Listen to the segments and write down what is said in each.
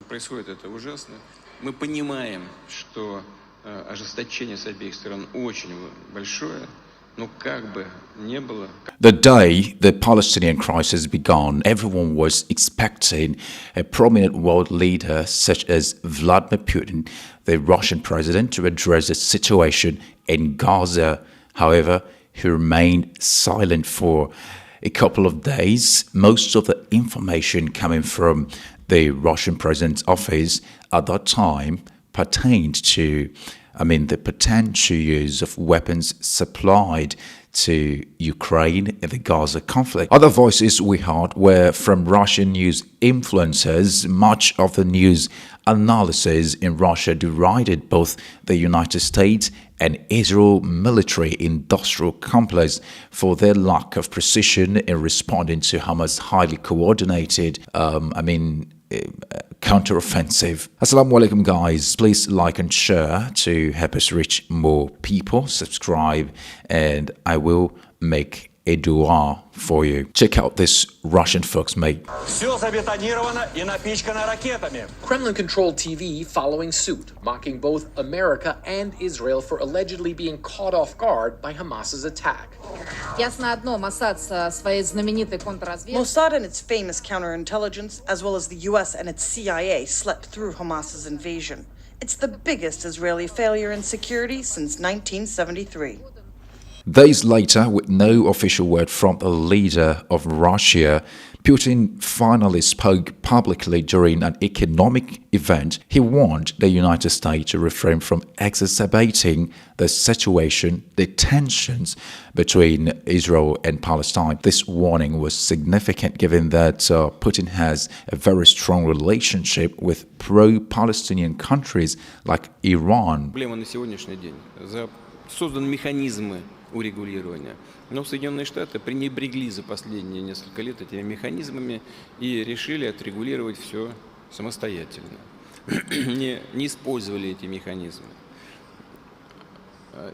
Происходит это ужасно. Мы понимаем, что ожесточение с обеих сторон очень большое, но как бы не было. The day the Palestinian crisis began, everyone was expecting a prominent world leader such as Vladimir Putin, the Russian president, to address the situation in Gaza. However, he remained silent for a couple of days. Most of the information coming from the Russian president's office at that time pertained to, the potential use of weapons supplied to Ukraine in the Gaza conflict. Other voices we heard were from Russian news influencers. Much of the news analysis in Russia derided both the United States and Israel military-industrial complex for their lack of precision in responding to Hamas' highly coordinated, counter-offensive. Assalamu alaikum, guys. Please like and share to help us reach more people. Subscribe and I will make a dua for you. Check out this Russian folks, mate. Kremlin-controlled TV following suit, mocking both America and Israel for allegedly being caught off guard by Hamas's attack. Mossad and its famous counterintelligence, as well as the US and its CIA, slept through Hamas's invasion. It's the biggest Israeli failure in security since 1973. Days later, with no official word from the leader of Russia, Putin finally spoke publicly during an economic event. He warned the United States to refrain from exacerbating the situation, the tensions between Israel and Palestine. This warning was significant given that Putin has a very strong relationship with pro-Palestinian countries like Iran. Урегулирования. Но Соединенные Штаты пренебрегли за последние несколько лет этими механизмами и решили отрегулировать все самостоятельно. Не использовали эти механизмы.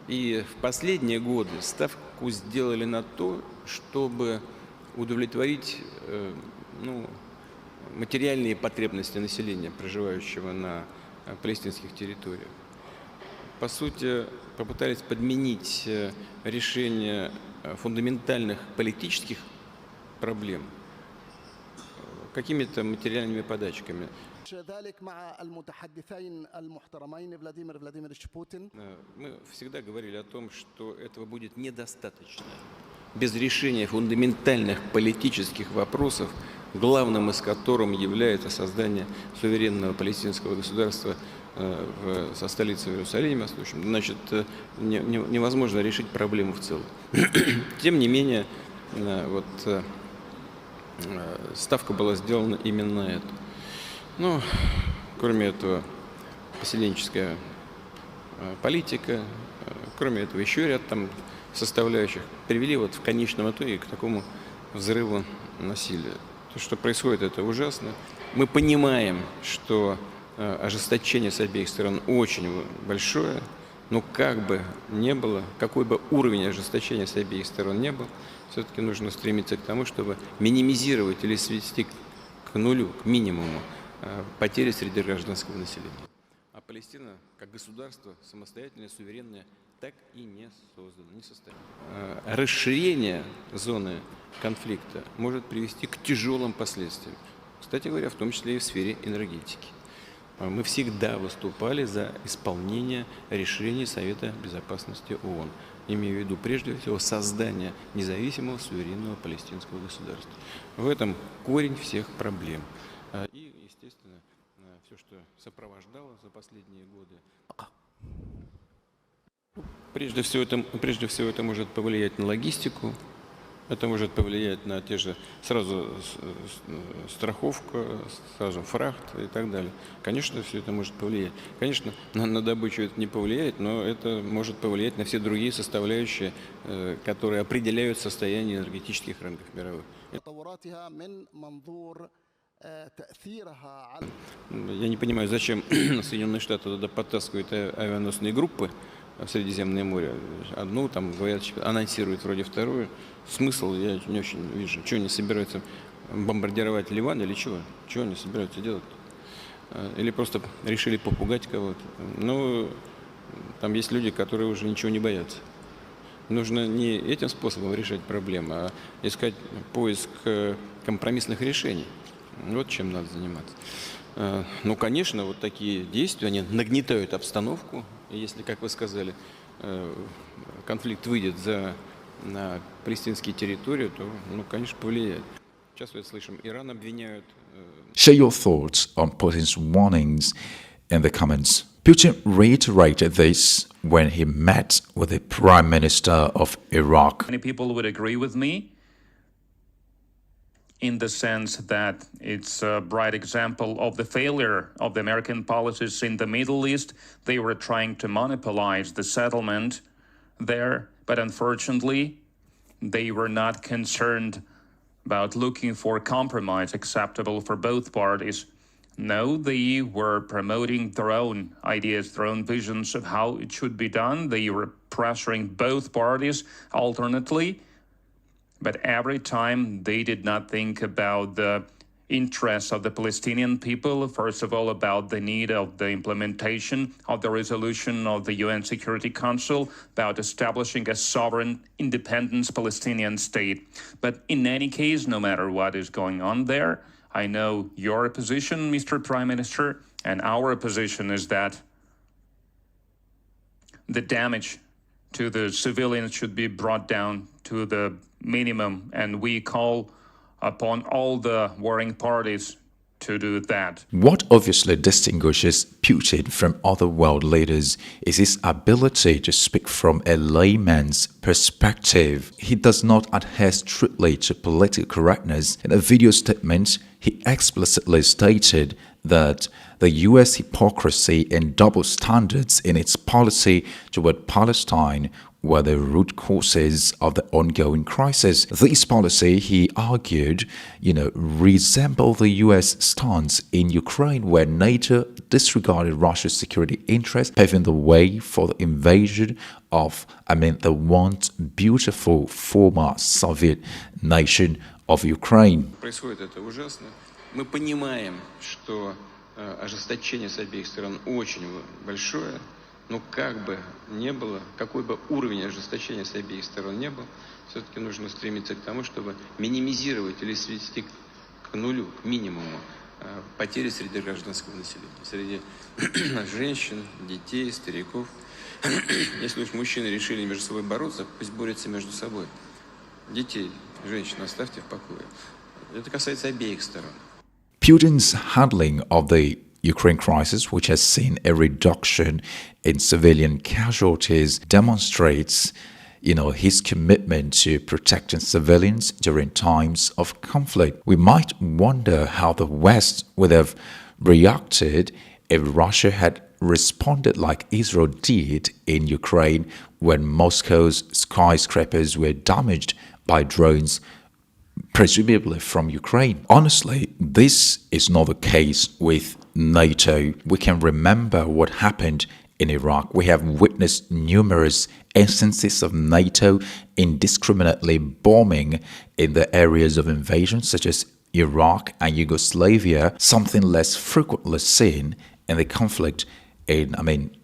И в последние годы ставку сделали на то, чтобы удовлетворить материальные потребности населения, проживающего на палестинских территориях. По сути, попытались подменить решение фундаментальных политических проблем какими-то материальными подачками. Мы всегда говорили о том, что этого будет недостаточно. Без решения фундаментальных политических вопросов, главным из которых является создание суверенного палестинского государства со столицей в Иерусалиме, значит, невозможно решить проблему в целом. Тем не менее, ставка была сделана именно на это. Ну, кроме этого, поселенческая политика, кроме этого, еще ряд там составляющих привели в конечном итоге к такому взрыву насилия. То, что происходит, это ужасно. Мы понимаем, что ожесточение с обеих сторон очень большое, но как бы не было, какой бы уровень ожесточения с обеих сторон не был, все-таки нужно стремиться к тому, чтобы минимизировать или свести к нулю, к минимуму потери среди гражданского населения. А Палестина, как государство, самостоятельное, суверенное, так и не создано, не состоит. Расширение зоны конфликта может привести к тяжелым последствиям. Кстати говоря, в том числе и в сфере энергетики. Мы всегда выступали за исполнение решений Совета Безопасности ООН. Имею в виду, прежде всего, создание независимого суверенного палестинского государства. В этом корень всех проблем. И, естественно, все, что сопровождало за последние годы. Прежде всего, это может повлиять на логистику. Это может повлиять на те же сразу страховка, сразу фрахт и так далее. Конечно, все это может повлиять. Конечно, на добычу это не повлияет, но это может повлиять на все другие составляющие, которые определяют состояние энергетических рынков мировых. Я не понимаю, зачем Соединенные Штаты туда подтаскивают авианосные группы в Средиземное море. Одну, там, говорят, анонсируют вроде вторую. Смысл я не очень вижу. Что они собираются бомбардировать Ливан или чего? Чего они собираются делать? или просто решили попугать кого-то. Ну, там есть люди, которые уже ничего не боятся. Нужно не этим способом решать проблемы, а искать поиск компромиссных решений. Вот чем надо заниматься. Ну, конечно, вот такие действия, они нагнетают обстановку. И если, как вы сказали, конфликт выйдет на палестинские территории, то, ну, конечно, повлияет. Сейчас вот слышим, Иран обвиняют. Share your thoughts on Putin's warnings in the comments. Putin reiterated this when he met with the Prime Minister of Iraq. Many people would agree with me in the sense that it's a bright example of the failure of the American policies in the Middle East. They were trying to monopolize the settlement there, but unfortunately, they were not concerned about looking for compromise acceptable for both parties. No, they were promoting their own ideas, their own visions of how it should be done. They were pressuring both parties alternately, but every time they did not think about the interests of the Palestinian people, first of all, about the need of the implementation of the resolution of the UN Security Council about establishing a sovereign, independent Palestinian state. But in any case, no matter what is going on there, I know your position, Mr. Prime Minister, and our position is that the damage to the civilians should be brought down to the minimum, and we call upon all the warring parties to do that. What obviously distinguishes Putin from other world leaders is his ability to speak from a layman's perspective. He does not adhere strictly to political correctness. In a video statement, he explicitly stated that the U.S. hypocrisy and double standards in its policy toward Palestine were the root causes of the ongoing crisis. This policy, he argued, resembled the U.S. stance in Ukraine, where NATO disregarded Russia's security interests, paving the way for the invasion of, the once beautiful former Soviet nation of Ukraine. Происходит это ужасно. Мы понимаем, что ожесточение с обеих сторон очень большое. Но как бы не было, какой бы уровень ожесточения с обеих сторон не был, все-таки нужно стремиться к тому, чтобы минимизировать или свести к нулю, к минимуму потери среди гражданского населения, среди женщин, детей, стариков. Если уж мужчины решили между собой бороться, пусть борются между собой. Детей, женщин оставьте в покое. Это касается обеих сторон. Putin's handling of the Ukraine crisis, which has seen a reduction in civilian casualties, demonstrates, his commitment to protecting civilians during times of conflict. We might wonder how the West would have reacted if Russia had responded like Israel did in Ukraine when Moscow's skyscrapers were damaged by drones, presumably from Ukraine. Honestly, this is not the case with NATO. We can remember what happened in Iraq. We have witnessed numerous instances of NATO indiscriminately bombing in the areas of invasion, such as Iraq and Yugoslavia, something less frequently seen in the conflict in,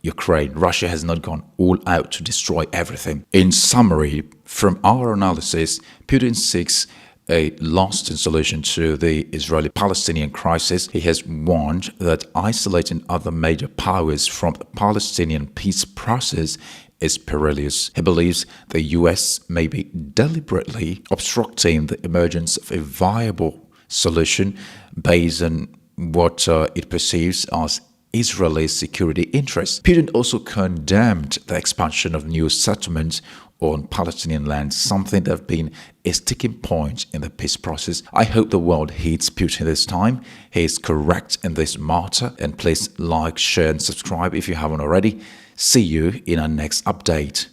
Ukraine. Russia has not gone all out to destroy everything. In summary, from our analysis, Putin seeks a lasting solution to the Israeli-Palestinian crisis. He has warned that isolating other major powers from the Palestinian peace process is perilous. He believes the U.S. may be deliberately obstructing the emergence of a viable solution based on what it perceives as Israeli security interests. Putin also condemned the expansion of new settlements on Palestinian land, something that has been a sticking point in the peace process. I hope the world hates Putin this time. He is correct in this matter. And please like, share and subscribe if you haven't already. See you in our next update.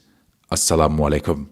Assalamu alaikum.